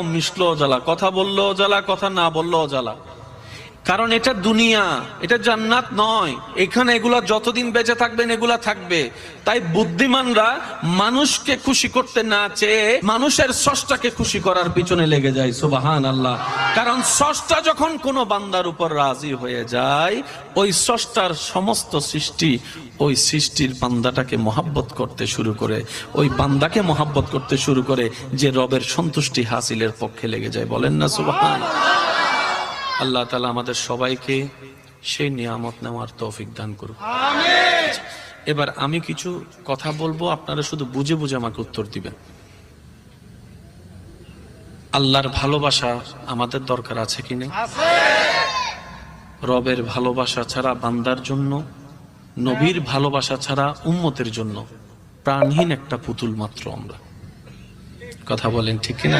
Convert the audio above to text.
মিশলো জ্বালা, কথা বললো জ্বালা, কথা না বললো জ্বালা। কারণ এটা দুনিয়া, এটা জান্নাত নয়। এখানে এগুলা যতদিন বেঁচে থাকবেন এগুলা থাকবে। তাই বুদ্ধিমানরা মানুষকে খুশি করতে না চেয়ে মানুষের স্রষ্টাকে খুশি করার পিছনে লেগে যায়। সুবহানাল্লাহ। কারণ স্রষ্টা যখন কোনো বান্দার উপর রাজি হয়ে যায়, ওই স্রষ্টার সমস্ত সৃষ্টি ওই সৃষ্টির বান্দাটাকে মহাব্বত করতে শুরু করে, ওই বান্দাকে মহাব্বত করতে শুরু করে, যে রবের সন্তুষ্টি হাসিলের পক্ষে লেগে যায়। বলেন না সুবহানাল্লাহ। আল্লাহ তাআলা আমাদের সবাইকে সেই নিয়ামত নেওয়ার তৌফিক দান করুন। আমিন। এবার আমি কিছু কথা বলবো, আপনারা শুধু বুঝে বুঝে আমাকে উত্তর দিবেন। আল্লাহর ভালোবাসা আমাদের দরকার আছে কি নেই? আছে। রবের ভালোবাসা ছাড়া বান্দার জন্য, নবীর ভালোবাসা ছাড়া উম্মতের জন্য প্রাণহীন একটা পুতুল মাত্র আমরা। কথা বলেন ঠিক কিনা?